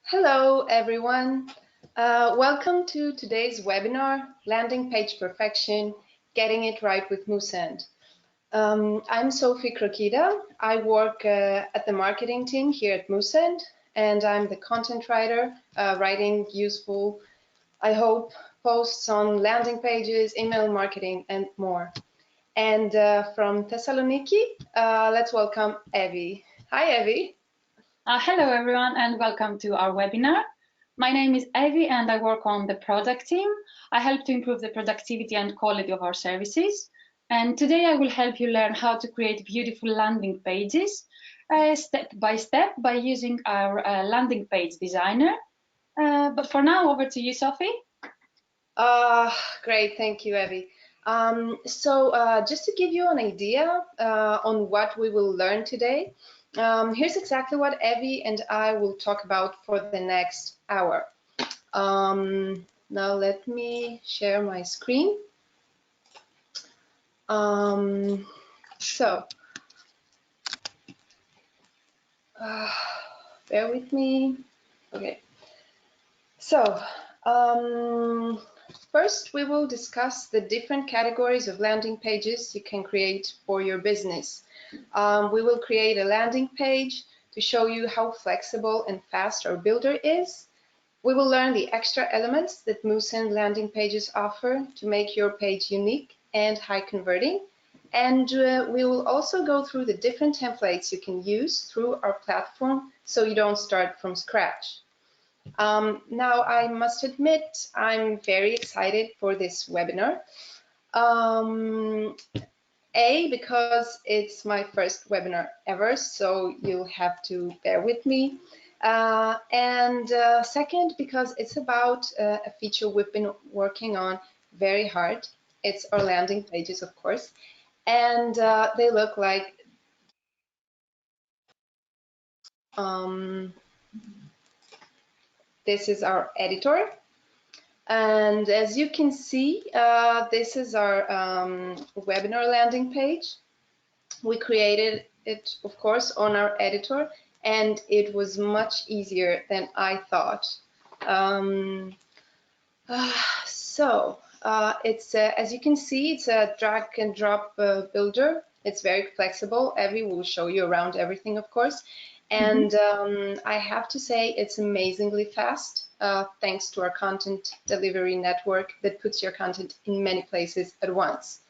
Hello, everyone. Welcome to today's webinar, Landing Page Perfection, Getting It Right with Moosend. I'm Sophie Krokida. I work at the marketing team here at Moosend, and I'm the content writer, writing useful, I hope, posts on landing pages, email marketing, and more. And from Thessaloniki, let's welcome Evie. Hi, Evie. Hello everyone and welcome to our webinar. My name is Evie and I work on the product team. I help to improve the productivity and quality of our services. And today I will help you learn how to create beautiful landing pages step by step by using our landing page designer. But for now, over to you, Sophie. Great, thank you, Evie. Just to give you an idea on what we will learn today, here's exactly what Evie and I will talk about for the next hour. Now let me share my screen. Bear with me. Okay. First, we will discuss the different categories of landing pages you can create for your business. We will create a landing page to show you how flexible and fast our builder is. We will learn the extra elements that Moosend landing pages offer to make your page unique and high converting. And we will also go through the different templates you can use through our platform so you don't start from scratch. Now, I must admit, I'm very excited for this webinar. Because it's my first webinar ever, so you'll have to bear with me. Second, because it's about a feature we've been working on very hard. It's our landing pages, of course, and they look like this is our editor. And as you can see, this is our webinar landing page. We created it, of course, on our editor, and it was much easier than I thought. It's as you can see, it's a drag and drop builder. It's very flexible. Evie will show you around everything, of course. And I have to say it's amazingly fast, thanks to our content delivery network that puts your content in many places at once.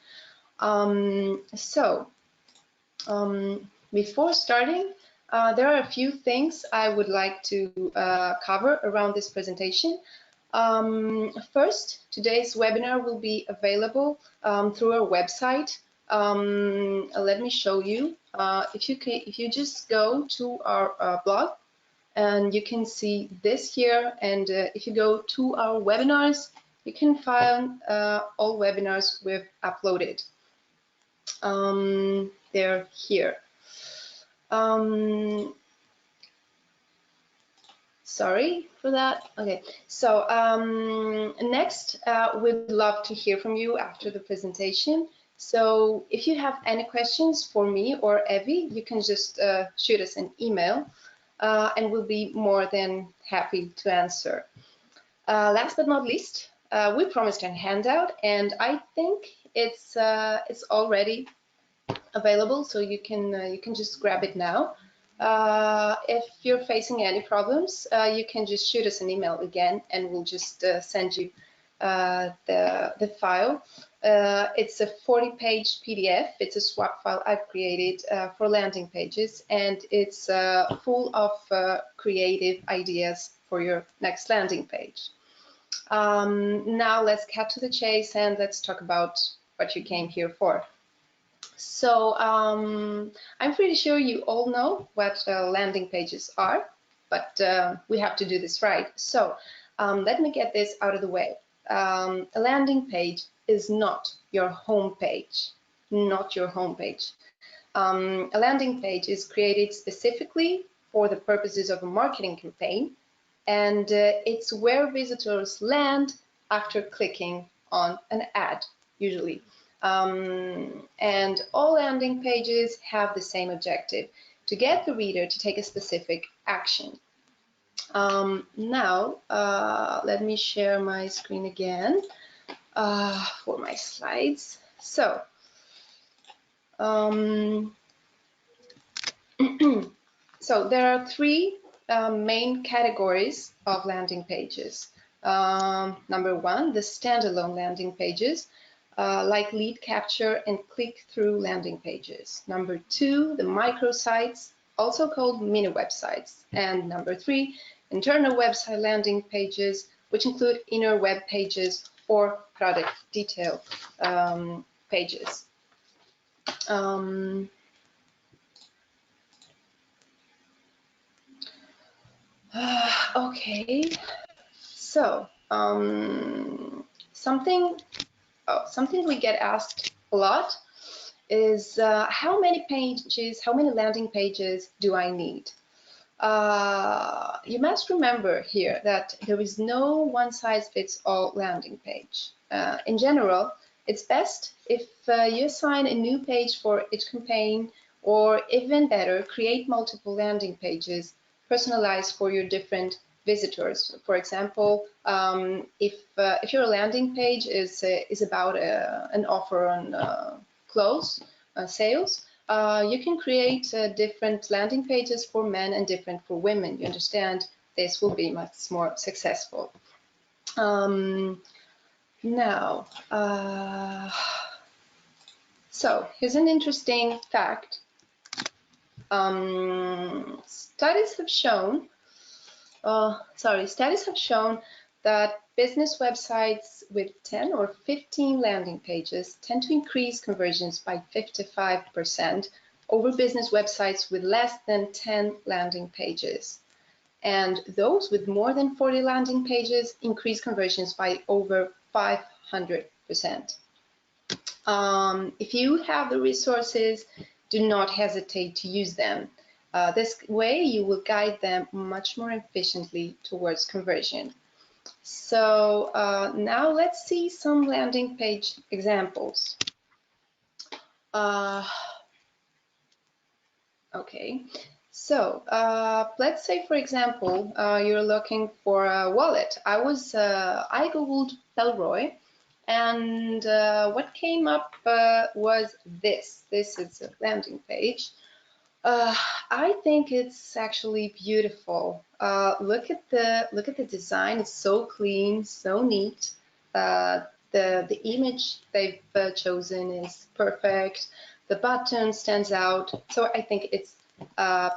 Before starting, there are a few things I would like to cover around this presentation. First, today's webinar will be available through our website. Let me show you. If you just go to our blog, and you can see this here, and if you go to our webinars, you can find all webinars we've uploaded. They're here. Sorry for that. Okay, so next, we'd love to hear from you after the presentation. So if you have any questions for me or Evie, you can just shoot us an email, and we'll be more than happy to answer. Last but not least, we promised a handout, and I think it's already available, so you can just grab it now. If you're facing any problems, you can just shoot us an email again, and we'll just send you the file. It's a 40-page PDF. It's a swap file I've created for landing pages, and it's full of creative ideas for your next landing page. Now let's cut to the chase and let's talk about what you came here for. So I'm pretty sure you all know what landing pages are, but we have to do this right. So let me get this out of the way. A landing page is not your home page, not your home page. A landing page is created specifically for the purposes of a marketing campaign, and it's where visitors land after clicking on an ad, usually. And all landing pages have the same objective, to get the reader to take a specific action. Now, let me share my screen again for my slides. So, so there are three main categories of landing pages. Number one, the standalone landing pages, like lead capture and click-through landing pages. Number two, the microsites, also called mini websites. And number three, internal website landing pages, which include inner web pages or product detail pages. Okay, so something we get asked a lot is how many landing pages do I need? You must remember here that there is no one-size-fits-all landing page. In general, it's best if you assign a new page for each campaign, or even better, create multiple landing pages personalized for your different visitors. For example, if your landing page is about an offer on clothes sales, you can create different landing pages for men and different for women. You understand? This will be much more successful. Now, so here's an interesting fact. Studies have shown that business websites with 10 or 15 landing pages tend to increase conversions by 55% over business websites with less than 10 landing pages. And those with more than 40 landing pages increase conversions by over 500%. If you have the resources, do not hesitate to use them. This way you will guide them much more efficiently towards conversion. So now let's see some landing page examples. Okay, so let's say, for example, you're looking for a wallet. I googled Belroy, and what came up was this. This is a landing page. I think it's actually beautiful. Look at the design. It's so clean, so neat. The image they've chosen is perfect. The button stands out, so I think it's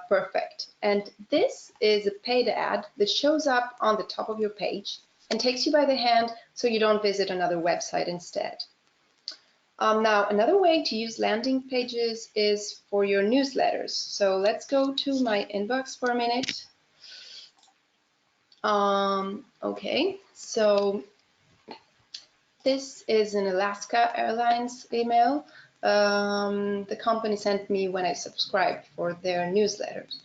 perfect. And this is a paid ad that shows up on the top of your page and takes you by the hand so you don't visit another website instead. Now, another way to use landing pages is for your newsletters. So let's go to my inbox for a minute. Okay, so this is an Alaska Airlines email. The company sent me when I subscribed for their newsletters.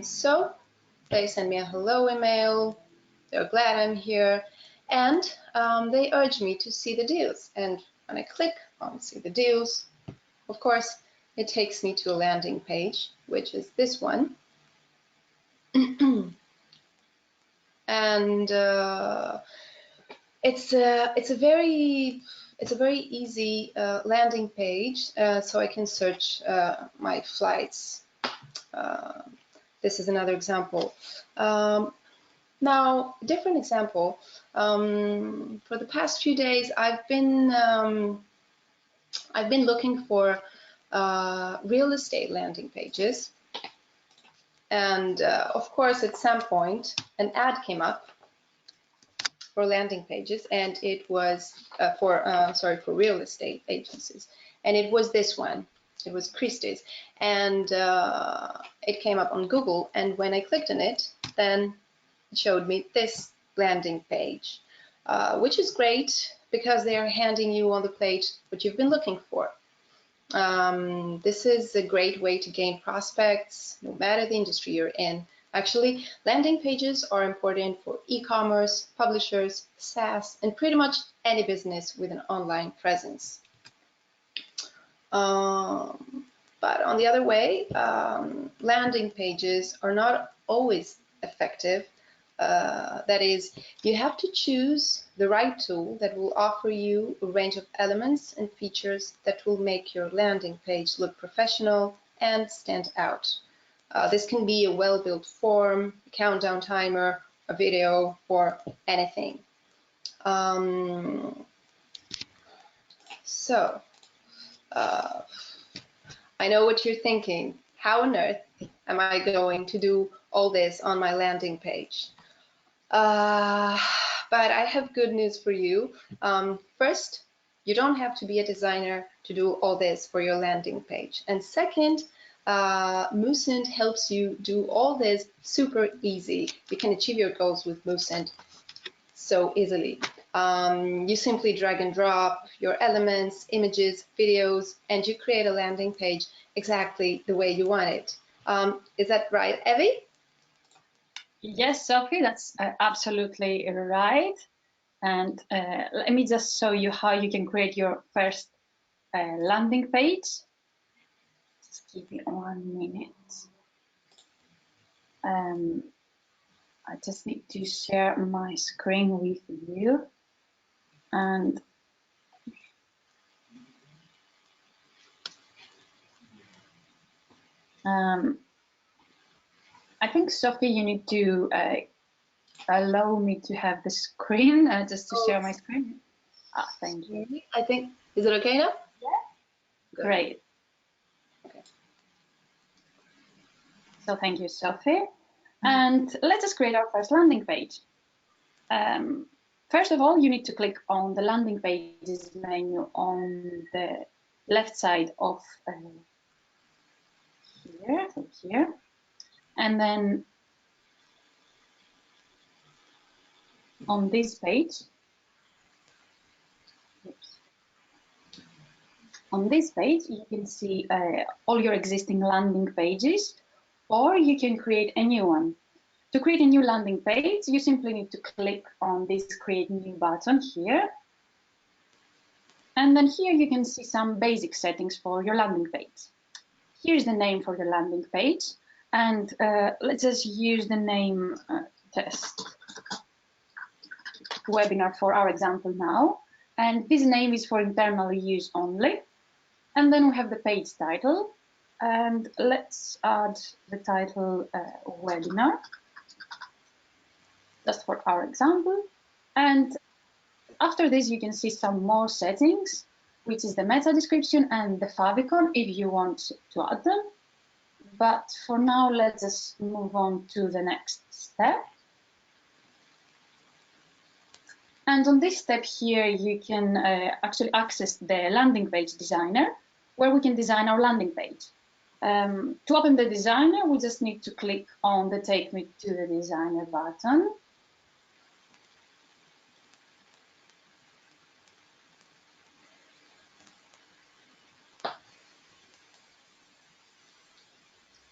So they send me a hello email. They're glad I'm here, and they urge me to see the deals. And when I click on see the deals, of course, it takes me to a landing page, which is this one. And it's a very easy landing page, so I can search my flights. This is another example. Now, a different example. For the past few days, I've been looking for real estate landing pages, and of course, at some point, an ad came up for landing pages, and it was for real estate agencies, and it was this one. It was Christie's, and it came up on Google. And when I clicked on it, then it showed me this landing page, which is great because they are handing you on the plate what you've been looking for. This is a great way to gain prospects, no matter the industry you're in. Actually, landing pages are important for e-commerce, publishers, SaaS, and pretty much any business with an online presence. But on the other way, landing pages are not always effective. That is, you have to choose the right tool that will offer you a range of elements and features that will make your landing page look professional and stand out. This can be a well-built form, a countdown timer, a video, or anything. So, I know what you're thinking. How on earth am I going to do all this on my landing page? But I have good news for you. First, you don't have to be a designer to do all this for your landing page. And second, Moosend helps you do all this super easy. You can achieve your goals with Moosend so easily. You simply drag and drop your elements, images, videos, and you create a landing page exactly the way you want it. Is that right, Evie? Yes, Sophie, that's absolutely right. And let me just show you how you can create your first landing page. Just give me 1 minute. I just need to share my screen with you. And I think, Sophie, you need to allow me to have the screen, just to share my screen. Ah, thank you. I think, is it okay now? Yeah. Good. Great. Okay. So thank you, Sophie. And let us create our first landing page. First of all, you need to click on the landing pages menu on the left side of here, and then on this page, you can see all your existing landing pages, or you can create a new one. To create a new landing page, you simply need to click on this Create New button here. And then here you can see some basic settings for your landing page. Here's the name for your landing page. And let's just use the name test webinar for our example now. And this name is for internal use only. And then we have the page title. And let's add the title webinar, just for our example. And after this, you can see some more settings, which is the meta description and the favicon if you want to add them. But for now, let's just move on to the next step. And on this step here, you can actually access the landing page designer, where we can design our landing page. To open the designer, we just need to click on the Take Me to the Designer button.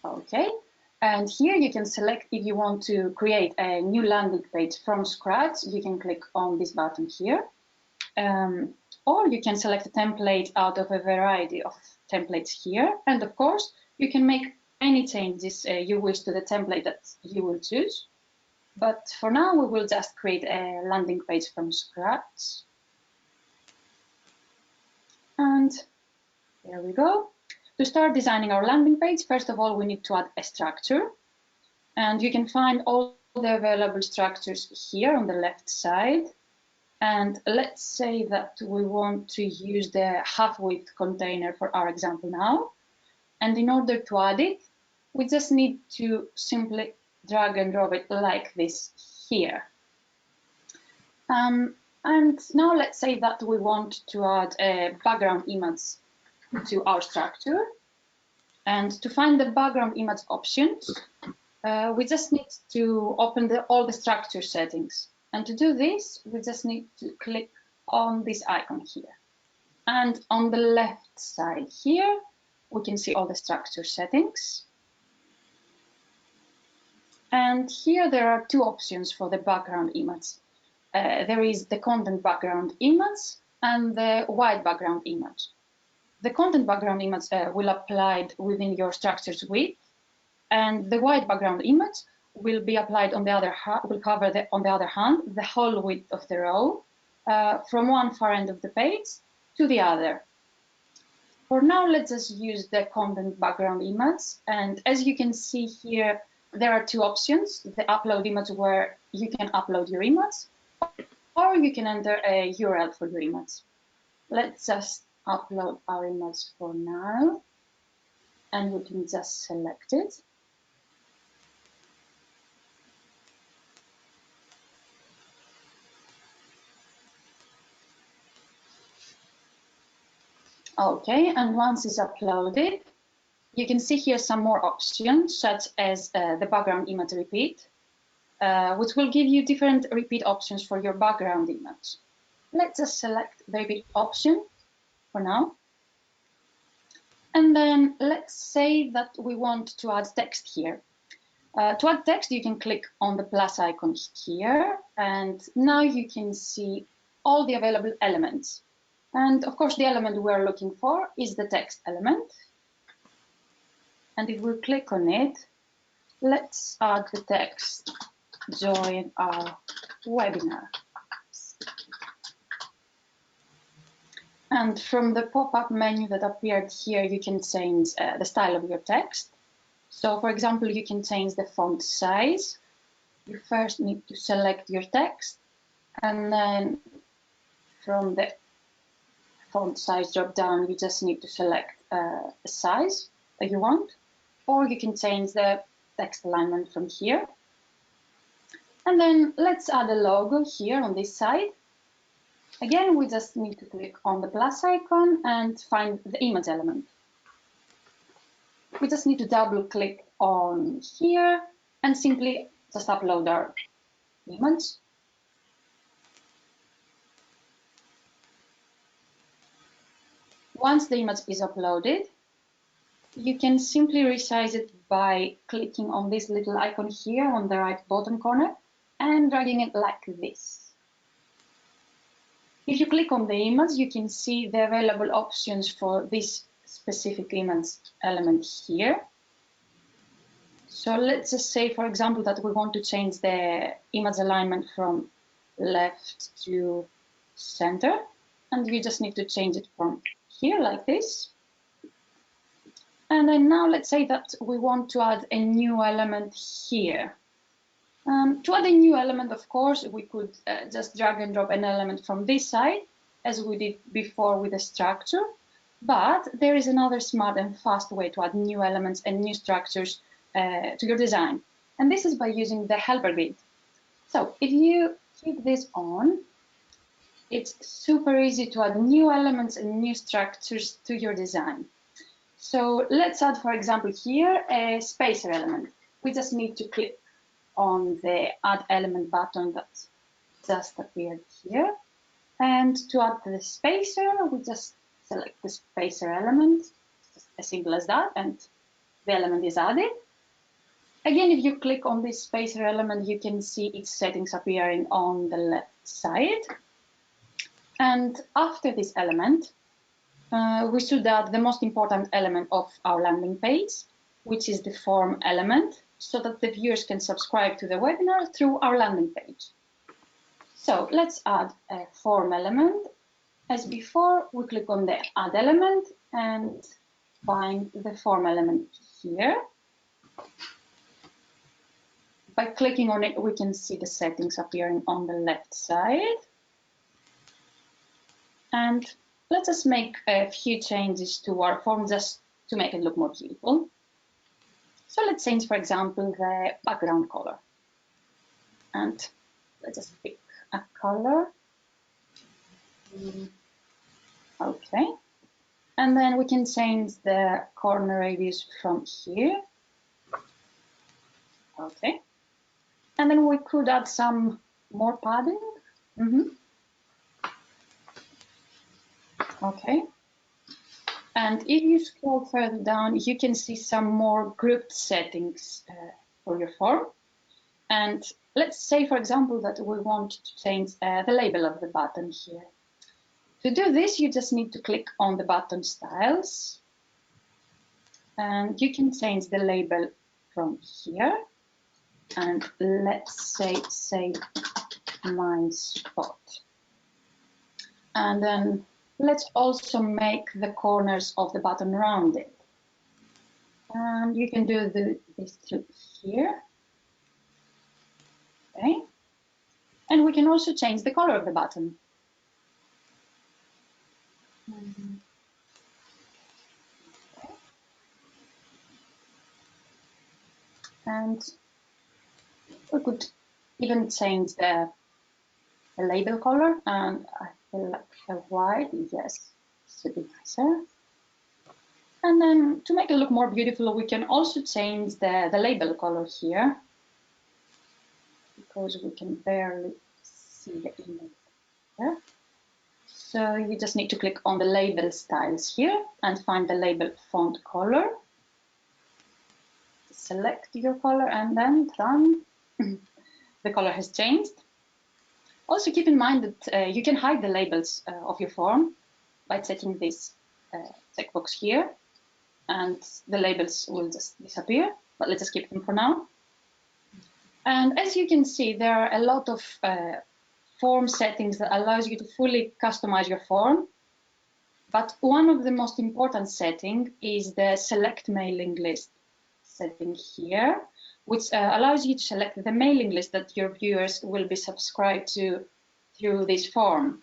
Okay, and here you can select if you want to create a new landing page from scratch. You can click on this button here, or you can select a template out of a variety of templates here. And of course, you can make any changes you wish to the template that you will choose. But for now, we will just create a landing page from scratch. And there we go. To start designing our landing page, first of all, we need to add a structure. And you can find all the available structures here on the left side. And let's say that we want to use the half-width container for our example now. And in order to add it, we just need to simply drag and drop it like this here. And now let's say that we want to add a background image to our structure. And to find the background image options, we just need to open all the structure settings. And to do this, we just need to click on this icon here. And on the left side here, we can see all the structure settings. And here there are two options for the background image. There is the content background image and the white background image. The content background image will apply within your structure's width, and the white background image will be applied on the other will cover on the other hand the whole width of the row from one far end of the page to the other. For now, let's just use the content background image, and as you can see here, there are two options: the upload image, where you can upload your image, or you can enter a URL for your image. Let's just upload our image for now, and we can just select it. Okay, and once it's uploaded, you can see here some more options, such as the background image repeat, which will give you different repeat options for your background image. Let's just select the repeat option for now. And then let's say that we want to add text here. To add text, you can click on the plus icon here, and now you can see all the available elements. And of course, the element we're looking for is the text element. And if we click on it, let's add the text, join our webinar. And from the pop-up menu that appeared here, you can change the style of your text. So for example, you can change the font size. You first need to select your text, and then from the font size drop down, you just need to select a size that you want, or you can change the text alignment from here. And then let's add a logo here on this side. Again, we just need to click on the plus icon and find the image element. We just need to double click on here and simply just upload our image. Once the image is uploaded, you can simply resize it by clicking on this little icon here on the right bottom corner and dragging it like this. If you click on the image, you can see the available options for this specific image element here. So let's just say, for example, that we want to change the image alignment from left to center, and you just need to change it from here like this. And then now let's say that we want to add a new element here. To add a new element, of course, we could just drag and drop an element from this side, as we did before with the structure. But there is another smart and fast way to add new elements and new structures to your design. And this is by using the helper grid. So if you keep this on, it's super easy to add new elements and new structures to your design. So let's add, for example, here a spacer element. We just need to click on the add element button that just appeared here. And to add the spacer, we just select the spacer element, just as simple as that, and the element is added. Again, if you click on this spacer element, you can see its settings appearing on the left side. And after this element, we should add the most important element of our landing page, which is the form element, so that the viewers can subscribe to the webinar through our landing page. So let's add a form element. As before, we click on the add element and find the form element here. By clicking on it, we can see the settings appearing on the left side. And let's just make a few changes to our form just to make it look more beautiful. So let's change, for example, the background color. And let's just pick a color. Okay. And then we can change the corner radius from here. Okay. And then we could add some more padding. Okay. And if you scroll further down, you can see some more grouped settings for your form. And let's say, for example, that we want to change the label of the button here. To do this, you just need to click on the button styles. And you can change the label from here. and let's say save my spot. And then let's also make the corners of the button rounded. And you can do this through here. Okay. And we can also change the color of the button. And we could even change the label color, and I feel like a white, yes, should be nicer. And then to make it look more beautiful, we can also change the label color here, because we can barely see the image here. So you just need to click on the label styles here and find the label font color. Select your color and then run. The color has changed. Also keep in mind that you can hide the labels of your form by checking this checkbox here, and the labels will just disappear, but let's just keep them for now. And as you can see, there are a lot of form settings that allows you to fully customize your form. But one of the most important settings is the select mailing list setting here, which allows you to select the mailing list that your viewers will be subscribed to through this form.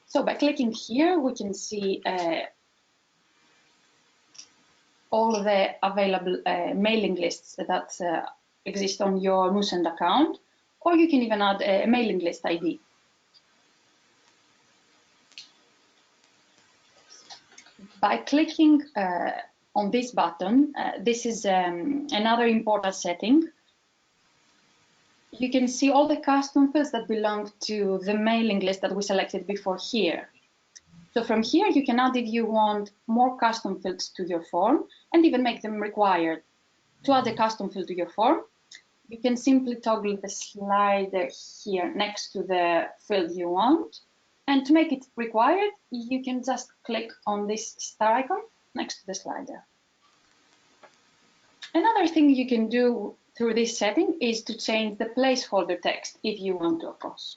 So by clicking here, we can see all the available mailing lists that exist on your Moosend account, or you can even add a mailing list ID. By clicking on this button, this is another important setting. You can see all the custom fields that belong to the mailing list that we selected before here. So from here, you can add, if you want, more custom fields to your form and even make them required. To add a custom field to your form, you can simply toggle the slider here next to the field you want. And to make it required, you can just click on this star icon next to the slider. Another thing you can do through this setting is to change the placeholder text if you want to, of course.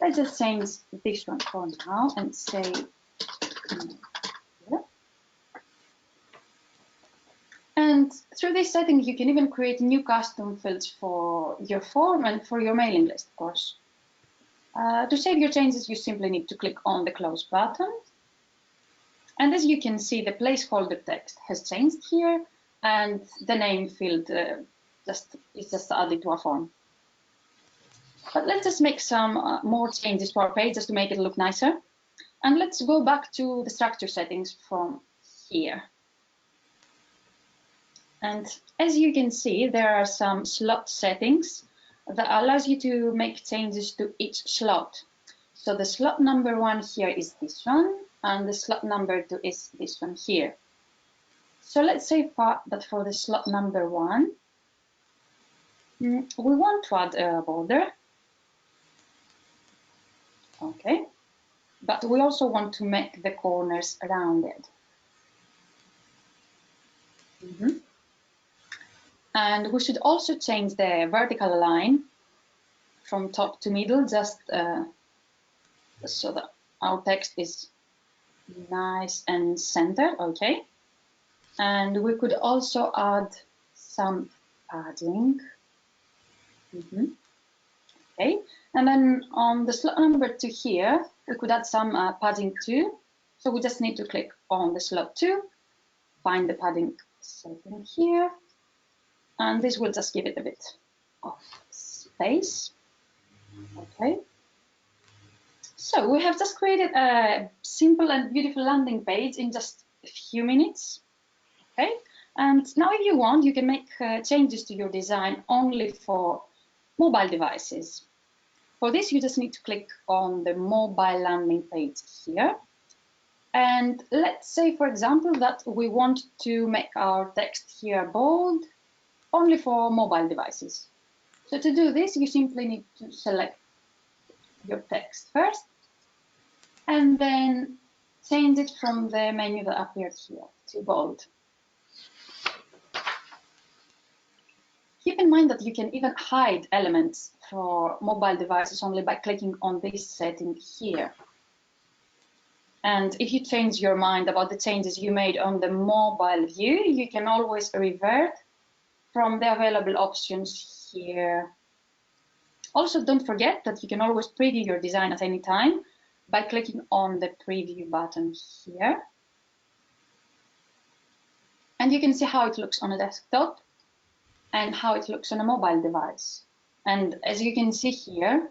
Let's just change this one for now and say here. And through this setting, you can even create new custom fields for your form and for your mailing list, of course. To save your changes, you simply need to click on the close button. And as you can see, the placeholder text has changed here, and the name field is just added to our form. But let's just make some more changes to our page just to make it look nicer. And let's go back to the structure settings from here. And as you can see, there are some slot settings that allows you to make changes to each slot. So the slot number 1 here is this one, and the slot number 2 is this one here. So let's say that for the slot number 1, we want to add a border. Okay, but we also want to make the corners rounded. And we should also change the vertical line from top to middle, just so that our text is nice and centered. Okay. And we could also add some padding. Okay. And then on the slot number 2 here, we could add some padding too. So we just need to click on the slot 2, find the padding setting here, and this will just give it a bit of space. Okay. So we have just created a simple and beautiful landing page in just a few minutes. Okay. And now if you want, you can make changes to your design only for mobile devices. For this, you just need to click on the mobile landing page here. And let's say, for example, that we want to make our text here bold only for mobile devices. So to do this, you simply need to select your text first and then change it from the menu that appeared here to bold. Keep in mind that you can even hide elements for mobile devices only by clicking on this setting here. And if you change your mind about the changes you made on the mobile view, you can always revert from the available options here. Also, don't forget that you can always preview your design at any time by clicking on the preview button here. And you can see how it looks on a desktop and how it looks on a mobile device. And as you can see here,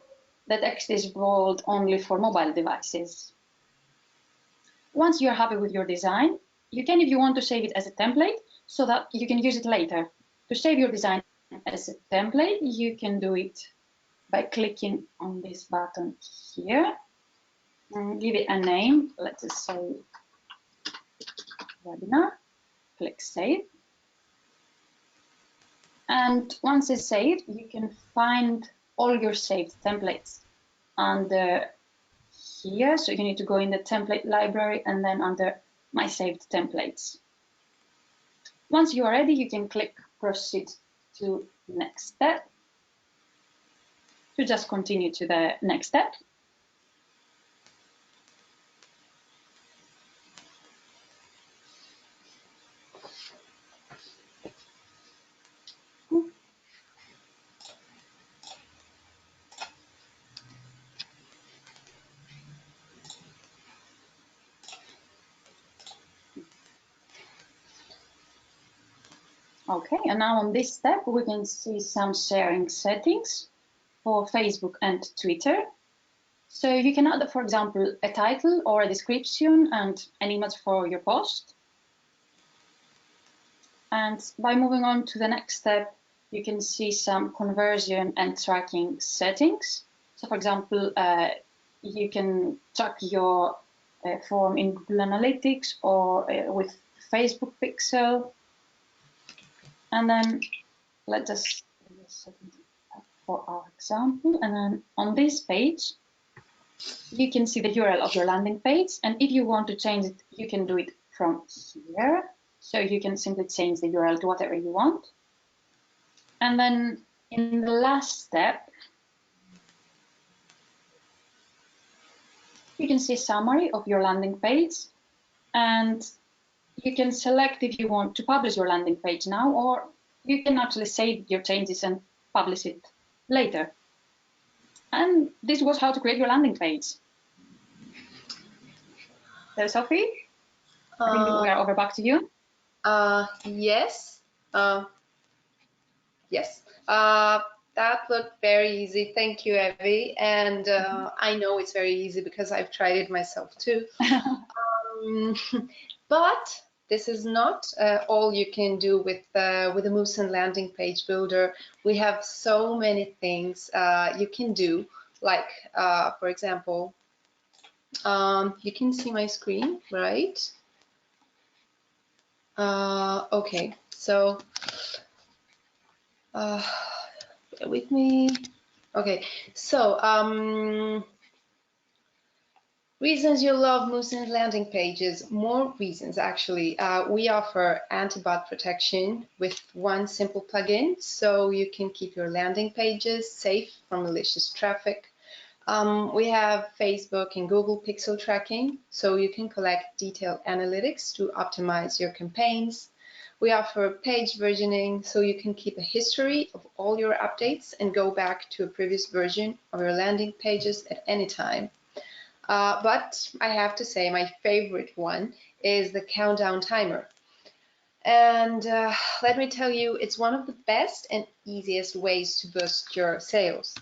the text is bold only for mobile devices. Once you're happy with your design, you can, if you want, to save it as a template so that you can use it later. To save your design as a template, you can do it by clicking on this button here and give it a name. Let's just say webinar. Click save. And once it's saved, you can find all your saved templates under here. So you need to go in the template library and then under my saved templates. Once you are ready, you can click proceed to next step to just continue to the next step. Okay, and now on this step, we can see some sharing settings for Facebook and Twitter. So you can add, for example, a title or a description and an image for your post. And by moving on to the next step, you can see some conversion and tracking settings. So for example, you can track your form in Google Analytics or with Facebook Pixel. And then let's just for our example. And then on this page, you can see the URL of your landing page. And if you want to change it, you can do it from here. So you can simply change the URL to whatever you want. And then in the last step, you can see a summary of your landing page. And you can select if you want to publish your landing page now, or you can actually save your changes and publish it later. And this was how to create your landing page. So Sophie, I think we are over back to you. Yes. Yes. That looked very easy. Thank you, Evie. And I know it's very easy because I've tried it myself too. But this is not all you can do with the Moosend landing page builder. We have so many things you can do. Like, for example, you can see my screen, right? Okay, so bear with me. Okay, so reasons you love Moosend landing pages. More reasons, actually. We offer anti-bot protection with one simple plugin, so you can keep your landing pages safe from malicious traffic. We have Facebook and Google Pixel tracking, so you can collect detailed analytics to optimize your campaigns. We offer page versioning, so you can keep a history of all your updates and go back to a previous version of your landing pages at any time. But I have to say my favorite one is the countdown timer. And let me tell you, it's one of the best and easiest ways to boost your sales.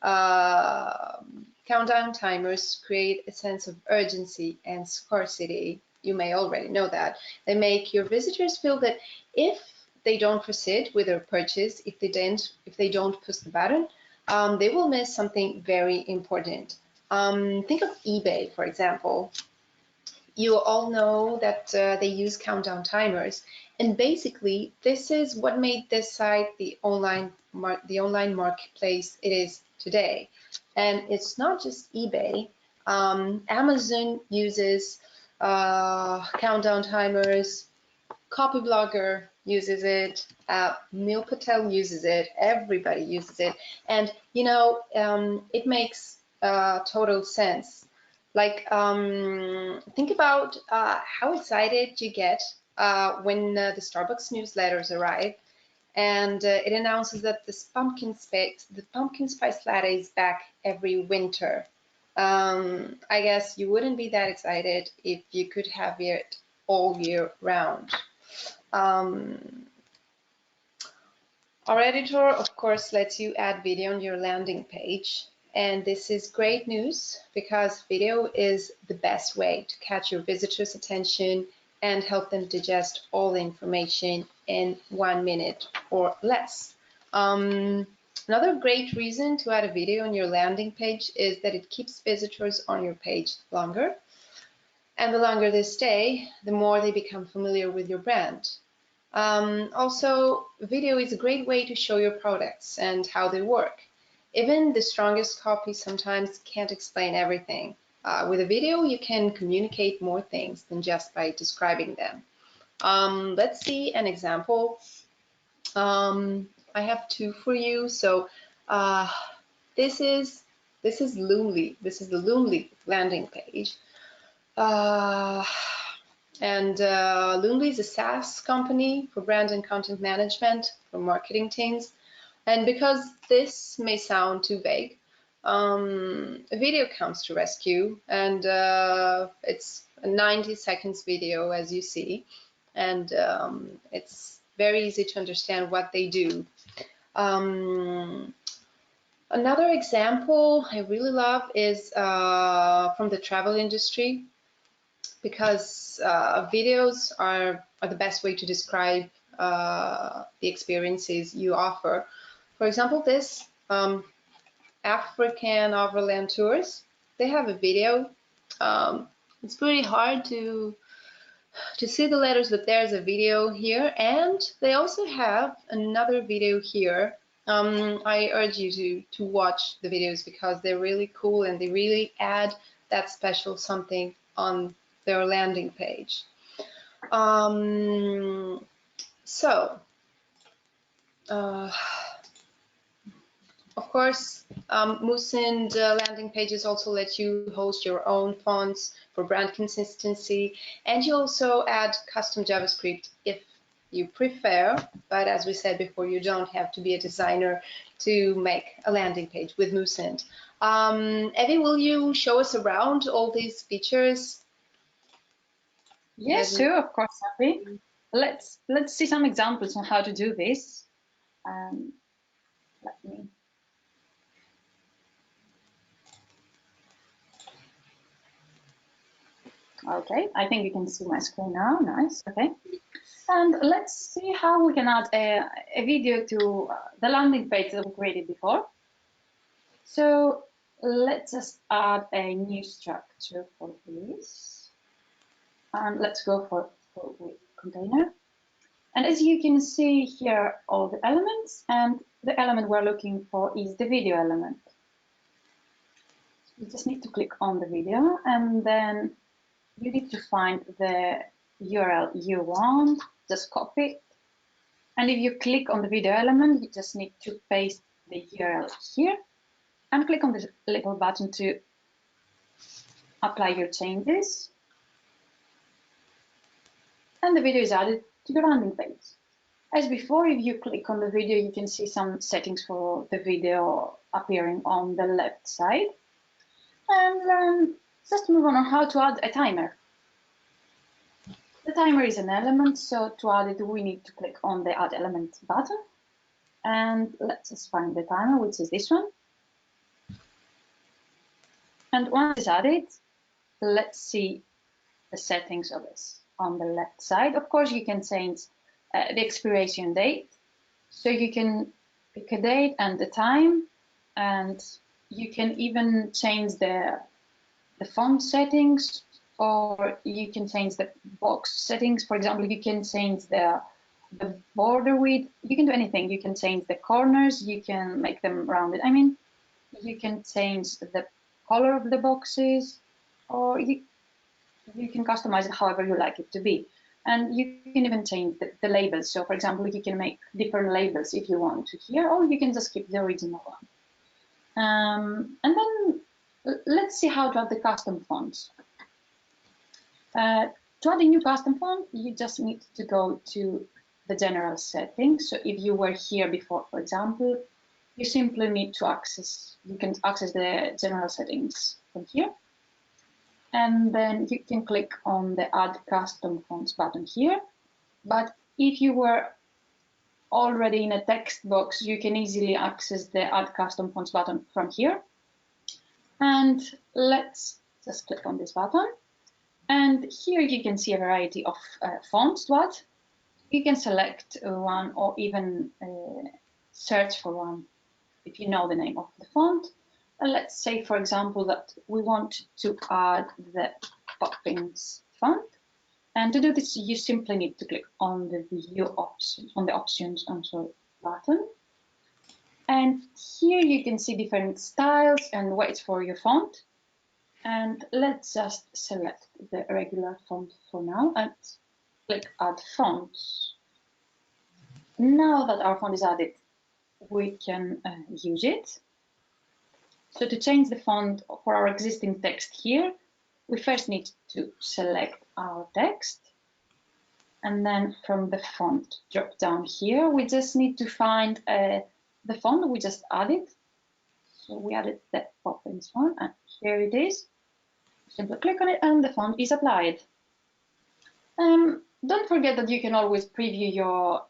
Countdown timers create a sense of urgency and scarcity. You may already know that. They make your visitors feel that if they don't proceed with their purchase, if they don't push the button, they will miss something very important. Think of eBay, for example. You all know that they use countdown timers, and basically this is what made this site the online marketplace it is today. And it's not just eBay. Amazon uses countdown timers. Copy Blogger uses it. Neil Patel uses it. Everybody uses it. And, you know, it makes total sense. Like, think about how excited you get when the Starbucks newsletters arrive and it announces that the pumpkin spice latte is back every winter. I guess you wouldn't be that excited if you could have it all year round. Our editor, of course, lets you add video on your landing page. And this is great news because video is the best way to catch your visitors' attention and help them digest all the information in 1 minute or less. Another great reason to add a video on your landing page is that it keeps visitors on your page longer. And the longer they stay, the more they become familiar with your brand. Also, video is a great way to show your products and how they work. Even the strongest copy sometimes can't explain everything. With a video, you can communicate more things than just by describing them. Let's see an example. I have two for you. So this is Loomly. This is the Loomly landing page. Loomly is a SaaS company for brand and content management for marketing teams. And because this may sound too vague, a video comes to rescue, and it's a 90 seconds video, as you see, and it's very easy to understand what they do. Another example I really love is from the travel industry, because videos are the best way to describe the experiences you offer. For example, this African Overland Tours, they have a video. It's pretty hard to see the letters, but there's a video here, and they also have another video here. I urge you to watch the videos because they're really cool and they really add that special something on their landing page. Of course, Moosend landing pages also let you host your own fonts for brand consistency, and you also add custom JavaScript if you prefer, but as we said before, you don't have to be a designer to make a landing page with Moosend. Evie, will you show us around all these features? Yes, sure, of course, Happy. Let's see some examples on how to do this. Let me. Okay, I think you can see my screen now. Nice. Okay, and let's see how we can add a video to the landing page that we created before. So let's just add a new structure for this, and let's go for with container. And as you can see here, all the elements, and the element we're looking for is the video element. You just need to click on the video, and then you need to find the URL you want, just copy it. And if you click on the video element, you just need to paste the URL here and click on this little button to apply your changes. And the video is added to the landing page. As before, if you click on the video, you can see some settings for the video appearing on the left side. And then just move on how to add a timer. The timer is an element, so to add it, we need to click on the Add Element button. And let's just find the timer, which is this one. And once it's added, let's see the settings of this on the left side. Of course, you can change the expiration date. So you can pick a date and the time, and you can even change the font settings, or you can change the box settings. For example, you can change the border width. You can do anything. You can change the corners. You can make them rounded. I mean, you can change the color of the boxes, or you can customize it however you like it to be. And you can even change the labels. So for example, you can make different labels if you want to here, or you can just keep the original one. And then let's see how to add the custom fonts. To add a new custom font, you just need to go to the general settings. So if you were here before, for example, you simply need to you can access the general settings from here. And then you can click on the Add Custom Fonts button here. But if you were already in a text box, you can easily access the Add Custom Fonts button from here. And let's just click on this button. And here you can see a variety of fonts to add. You can select one or even search for one if you know the name of the font. Let's say, for example, that we want to add the Poppins font. And to do this, you simply need to click on the View options, on the Options button. And here you can see different styles and weights for your font. And let's just select the regular font for now and click Add Fonts. Now that our font is added, we can use it. So to change the font for our existing text here, we first need to select our text. And then from the font drop down here, we just need to find the font we just added. So we added the Poppins one, and here it is. Simply click on it and the font is applied. Don't forget that you can always preview your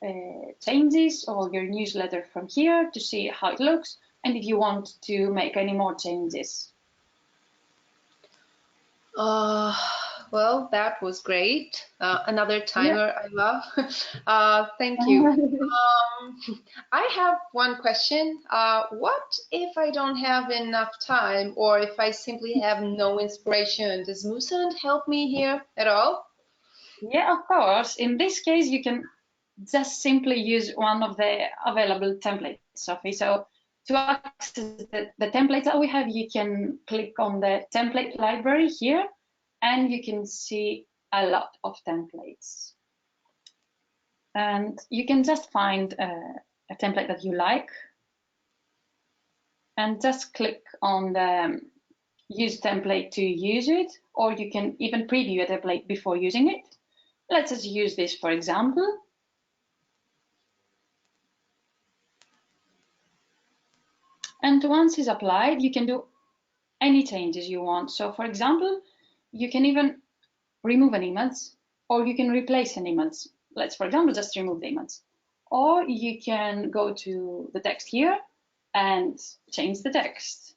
changes or your newsletter from here to see how it looks and if you want to make any more changes. Well, that was great. Another timer I love. Thank you. I have one question. What if I don't have enough time, or if I simply have no inspiration? Does Moosend help me here at all? Yeah, of course. In this case, you can just simply use one of the available templates, Sophie. So to access the templates that we have, you can click on the template library here, and you can see a lot of templates. And you can just find a template that you like and just click on the use template to use it, or you can even preview a template before using it. Let's just use this for example. And once it's applied, you can do any changes you want. So for example, you can even remove an image, or you can replace an image. Let's, for example, just remove the image. Or you can go to the text here and change the text.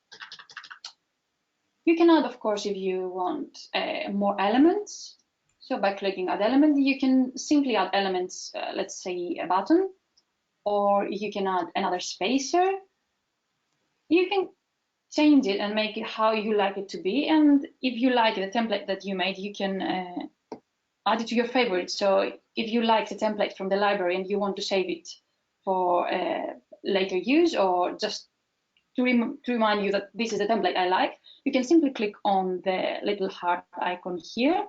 You can add, of course, if you want more elements. So by clicking Add Element, you can simply add elements, let's say a button, or you can add another spacer. You can change it and make it how you like it to be. And if you like the template that you made, you can add it to your favorites. So if you like the template from the library and you want to save it for later use, or just to remind you that this is the template I like, you can simply click on the little heart icon here,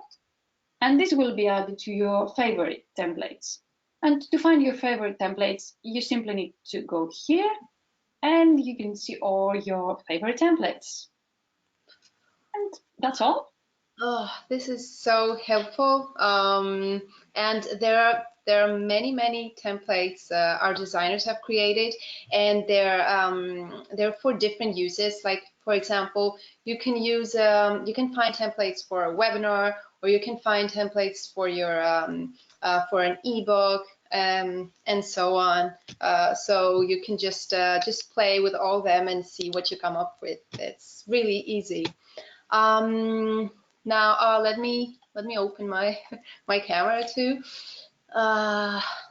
and this will be added to your favorite templates. And to find your favorite templates, you simply need to go here, and you can see all your favorite templates. And that's all. Oh, this is so helpful. And there are many templates our designers have created, and they're for different uses. Like, for example, you can use you can find templates for a webinar, or you can find templates for your for an ebook, and so on. So you can just play with all of them and see what you come up with. It's really easy. Now let me open my my camera too.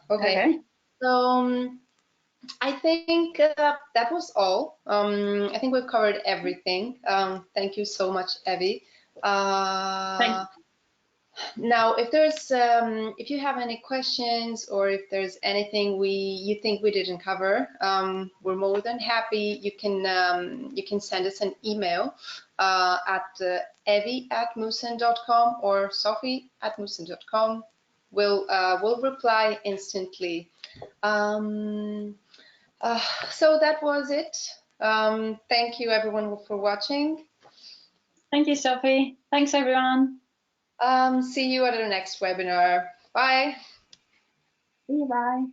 Okay. So I think that was all. I think we've covered everything. Thank you so much, Evie. Now, if there's if you have any questions, or if there's anything you think we didn't cover, we're more than happy. You can send us an email at evie@moosend.com or sophie@moosend.com. will reply instantly. So that was it. Thank you everyone for watching. Thank you, Sophie. Thanks, everyone. See you at the next webinar. Bye. See you. Bye.